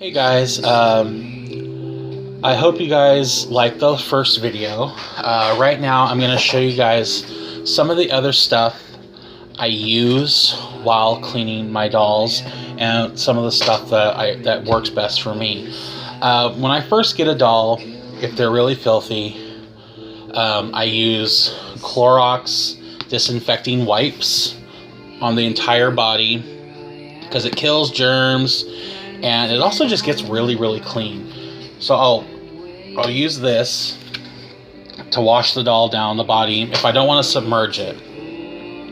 Hey guys, I hope you guys liked the first video. Right now I'm going to show you guys some of the other stuff I use while cleaning my dolls and some of the stuff that works best for me. When I first get a doll, if they're really filthy, I use Clorox disinfecting wipes on the entire body because it kills germs. And it also just gets really clean. So I'll use this to wash the doll down the body if I don't want to submerge it.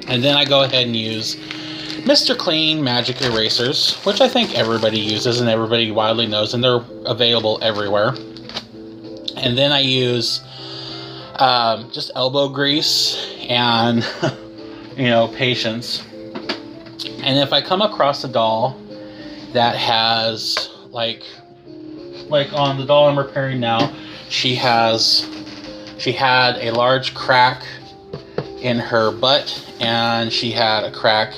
And then I go ahead and use Mr. Clean magic erasers, which I think everybody uses and everybody widely knows, and they're available everywhere. And then I use just elbow grease and patience. And if I come across a doll that has like on the doll I'm repairing now, she had a large crack in her butt and she had a crack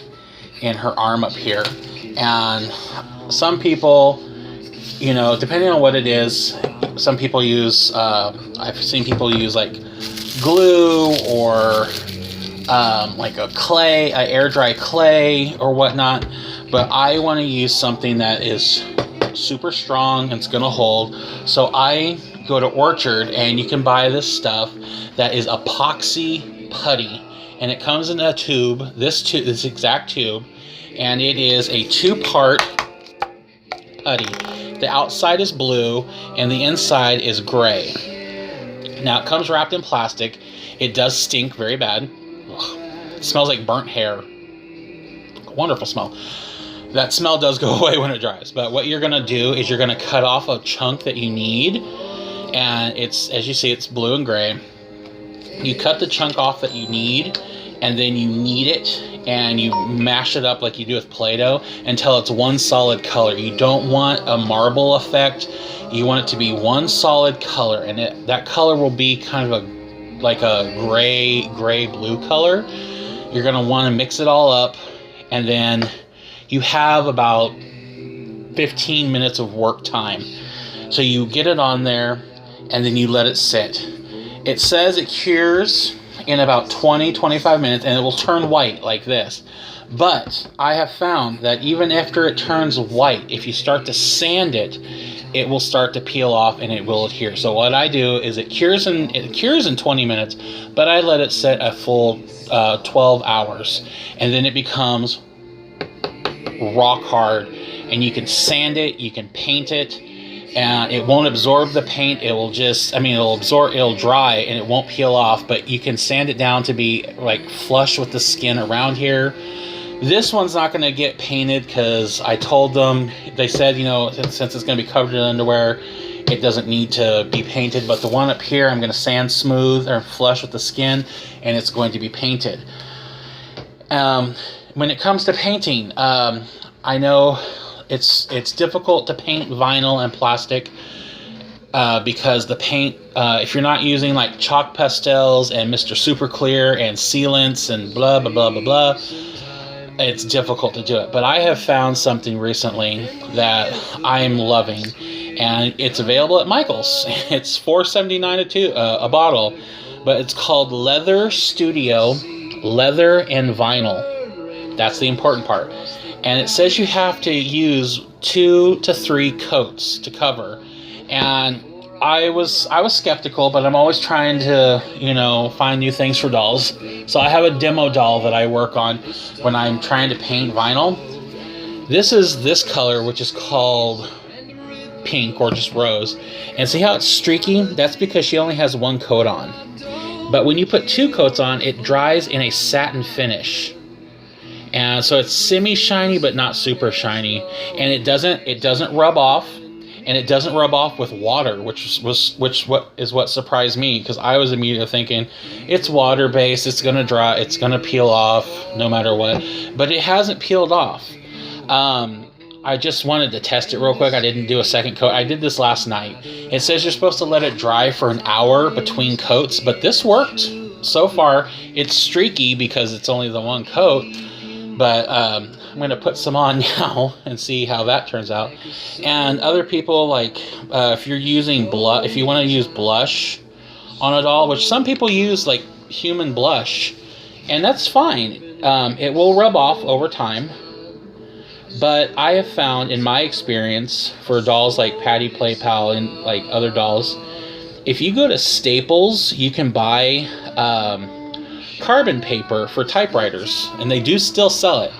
in her arm up here. And some people, depending on what it is, some people use I've seen people use like glue or like a air dry clay or whatnot. But I want to use something that is super strong and it's going to hold. So I go to Orchard and you can buy this stuff that is Epoxy Putty. And it comes in a tube, this exact tube. And it is a 2-part putty. The outside is blue and the inside is gray. Now it comes wrapped in plastic. It does stink very bad. Ugh. It smells like burnt hair. Wonderful smell. That smell does go away when it dries, but what you're going to do is you're going to cut off a chunk that you need, and it's, as you see, it's blue and gray. You cut the chunk off that you need, and then you knead it, and you mash it up like you do with Play-Doh until it's one solid color. You don't want a marble effect. You want it to be one solid color, and that color will be kind of like a gray-blue color. You're going to want to mix it all up, and then you have about 15 minutes of work time. So you get it on there and then you let it sit. It says it cures in about 20-25 minutes and it will turn white like this. But I have found that even after it turns white, if you start to sand it, it will start to peel off and it will adhere. So what I do is it cures in 20 minutes, but I let it sit a full 12 hours. And then it becomes rock hard, and you can sand it, you can paint it, and it won't absorb the paint. It will just, it'll dry and it won't peel off, but you can sand it down to be like flush with the skin around here. This one's not going to get painted because I told them, they said, since it's going to be covered in underwear, it doesn't need to be painted, but the one up here I'm going to sand smooth or flush with the skin, and it's going to be painted. When it comes to painting, I know it's difficult to paint vinyl and plastic because the paint, if you're not using like chalk pastels and Mr. Super Clear and sealants and blah, blah, blah, blah, blah, it's difficult to do it. But I have found something recently that I'm loving, and it's available at Michael's. It's $4.79 a bottle, but it's called Leather Studio Leather and Vinyl. That's the important part. And it says you have to use 2 to 3 coats to cover. And I was skeptical, but I'm always trying to, find new things for dolls. So I have a demo doll that I work on when I'm trying to paint vinyl. This is this color, which is called pink or just rose. And see how it's streaky? That's because she only has 1 coat on. But when you put 2 coats on, it dries in a satin finish. And so it's semi-shiny but not super shiny, and it doesn't rub off, and it doesn't rub off with water, which is what surprised me, because I was immediately thinking it's water-based, it's gonna dry, it's gonna peel off no matter what, but it hasn't peeled off. I just wanted to test it real quick. I didn't do a second coat. I did this last night. It says you're supposed to let it dry for an hour between coats, but this worked so far. It's streaky because it's only the 1 coat. But I'm going to put some on now and see how that turns out. And other people, like, if you're using blush, if you want to use blush on a doll, which some people use, like, human blush, and that's fine. It will rub off over time. But I have found, in my experience, for dolls like Patty Play Pal and, like, other dolls, if you go to Staples, you can buy carbon paper for typewriters, and they do still sell it.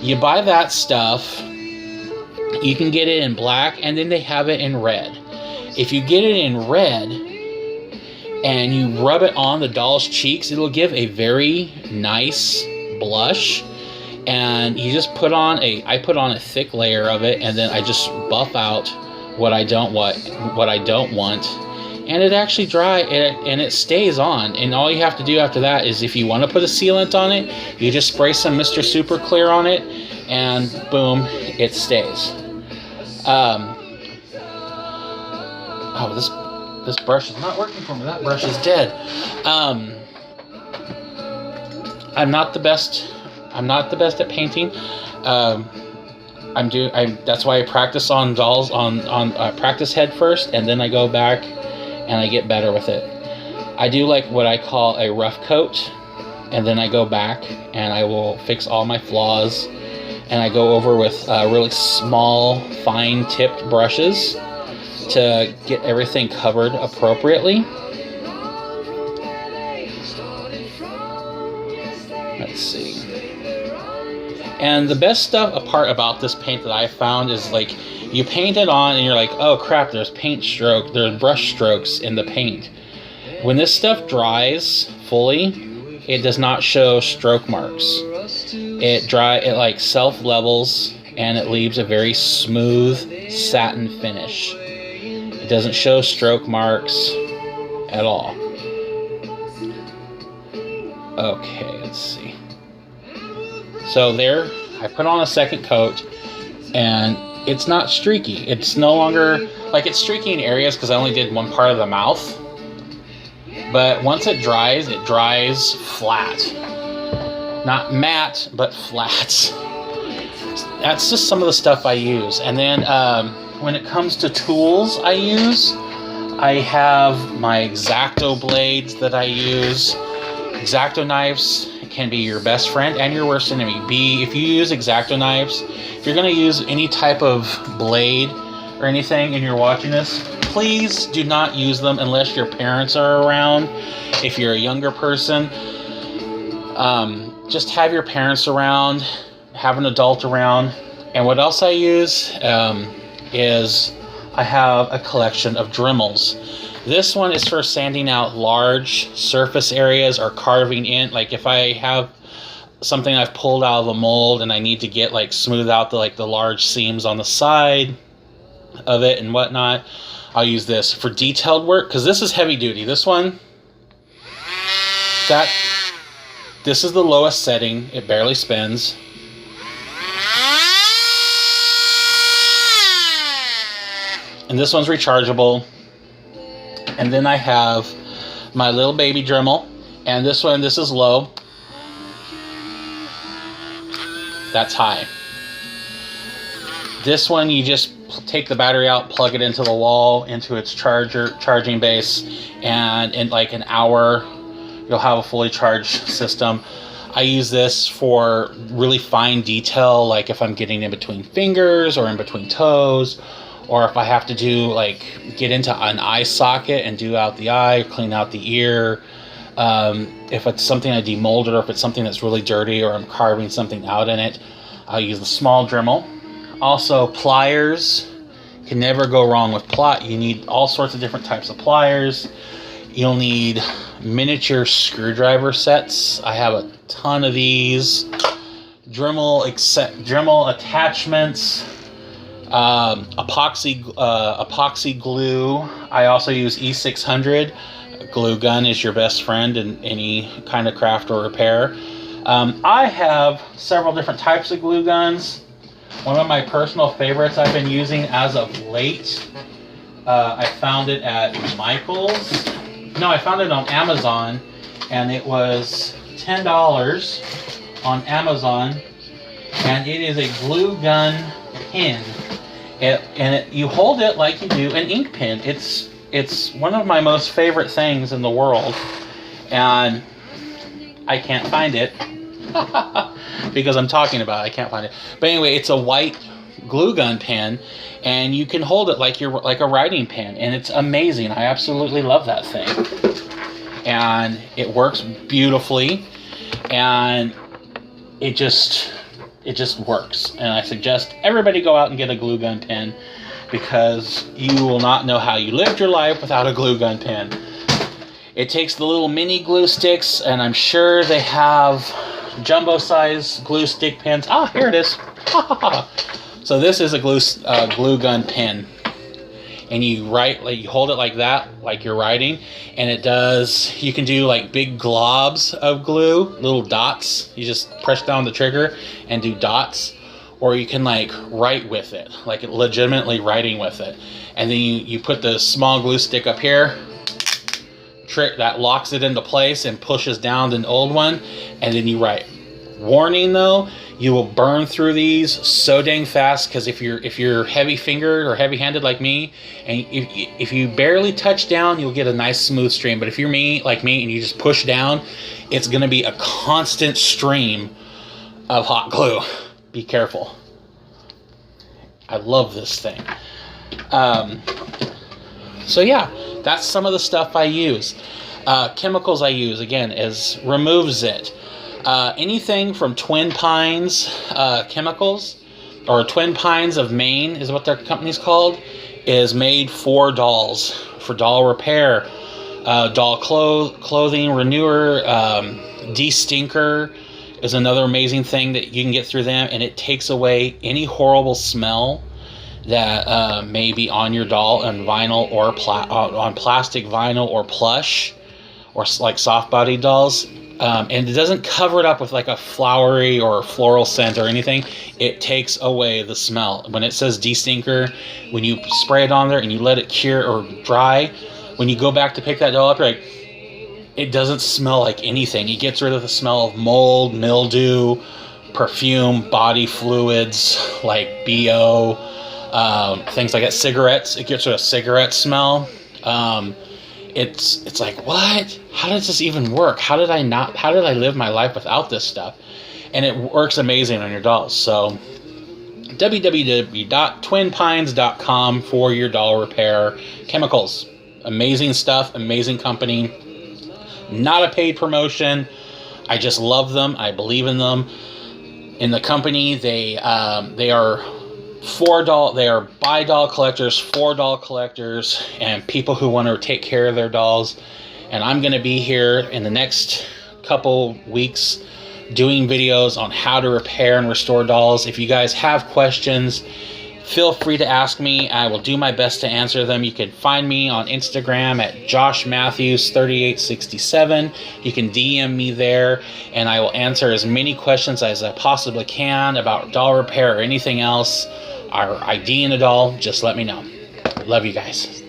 You buy that stuff, you can get it in black, and then they have it in red. If you get it in red and you rub it on the doll's cheeks, it'll give a very nice blush. And you just put on I put on a thick layer of it, and then I just buff out what I don't want, and it actually and it stays on. And all you have to do after that is, if you want to put a sealant on it, you just spray some Mr. Super Clear on it, and boom, it stays. Oh, this brush is not working for me. That brush is dead. I'm not the best at painting. That's why I practice on dolls on practice head first, and then I go back and I get better with it. I do like what I call a rough coat, and then I go back and I will fix all my flaws, and I go over with really small, fine tipped brushes to get everything covered appropriately. Let's see. And the best part about this paint that I found is, like, you paint it on and you're like, oh crap, there's brush strokes in the paint. When this stuff dries fully, it does not show stroke marks. It like self levels, and it leaves a very smooth satin finish. It doesn't show stroke marks at all. Okay, let's see. So there, I put on a second coat, and it's not streaky. It's no longer, like, it's streaky in areas because I only did one part of the mouth. But once it dries flat. Not matte, but flat. That's just some of the stuff I use. And then when it comes to tools I use, I have my X-Acto blades that I use. X-Acto knives can be your best friend and your worst enemy. If you use X-Acto knives, if you're going to use any type of blade or anything and you're watching this, please do not use them unless your parents are around. If you're a younger person, just have your parents around, have an adult around. And what else I use is I have a collection of Dremels. This one is for sanding out large surface areas or carving in. Like, if I have something I've pulled out of the mold and I need to get, like, smooth out the large seams on the side of it and whatnot, I'll use this. For detailed work, because this is heavy duty. This one, this is the lowest setting. It barely spins. And this one's rechargeable. And then I have my little baby Dremel, and this is low. That's high. This one, you just take the battery out, plug it into the wall, into its charging base, and in like an hour, you'll have a fully charged system. I use this for really fine detail, like if I'm getting in between fingers or in between toes, or if I have to do, like, get into an eye socket and do out the eye, clean out the ear. If it's something I demolded, or if it's something that's really dirty, or I'm carving something out in it, I'll use the small Dremel. Also, pliers. Can never go wrong with you need all sorts of different types of pliers. You'll need miniature screwdriver sets. I have a ton of these. Dremel attachments. Epoxy glue. I also use E600. Glue gun is your best friend in any kind of craft or repair. I have several different types of glue guns. One of my personal favorites I've been using as of late, I found it at Michael's. No, I found it on Amazon, and it was $10 on Amazon and it is a glue gun pen. You hold it like you do an ink pen. It's one of my most favorite things in the world, and I can't find it because I'm talking about it. I can't find it. But anyway, it's a white glue gun pen, and you can hold it like a writing pen, and it's amazing. I absolutely love that thing, and it works beautifully, and it just works. And I suggest everybody go out and get a glue gun pen, because you will not know how you lived your life without a glue gun pen. It takes the little mini glue sticks, and I'm sure they have jumbo size glue stick pens. Ah, here it is. So this is a glue gun pen, and you hold it like that, like you're writing, and it does. You can do like big globs of glue, little dots. You just press down the trigger and do dots, or you can like write with it, like legitimately writing with it. And then you put the small glue stick up here, trick that locks it into place and pushes down the old one, and then you write. Warning though, you will burn through these so dang fast, because if you're heavy fingered or heavy handed like me, and if you barely touch down, you'll get a nice smooth stream. But if you're like me and you just push down, it's gonna be a constant stream of hot glue. Be careful. I love this thing. So yeah, that's some of the stuff I use. Chemicals I use, again, is removes it. Anything from Twin Pines Chemicals, or Twin Pines of Maine is what their company's called, is made for dolls, for doll repair, doll clothing renewer. De-stinker is another amazing thing that you can get through them, and it takes away any horrible smell that may be on your doll on vinyl or on plastic, vinyl, or plush, or like soft-body dolls. And it doesn't cover it up with like a flowery or floral scent or anything. It takes away the smell. When it says de-stinker, when you spray it on there and you let it cure or dry, when you go back to pick that doll up, you're like, it doesn't smell like anything. It gets rid of the smell of mold, mildew, perfume, body fluids like BO, things like that. Cigarettes, it gets rid of cigarette smell. It's like, what? How does this even work? How did I live my life without this stuff? And it works amazing on your dolls. So www.twinpines.com for your doll repair chemicals. Amazing stuff, amazing company. Not a paid promotion. I just love them. I believe in them. In the company, they are buy doll collectors, for doll collectors, and people who want to take care of their dolls. And I'm going to be here in the next couple weeks doing videos on how to repair and restore dolls. If you guys have questions, feel free to ask me. I will do my best to answer them. You can find me on Instagram at joshmatthews3867. You can DM me there, and I will answer as many questions as I possibly can about doll repair or anything else. Or IDing a doll, just let me know. Love you guys.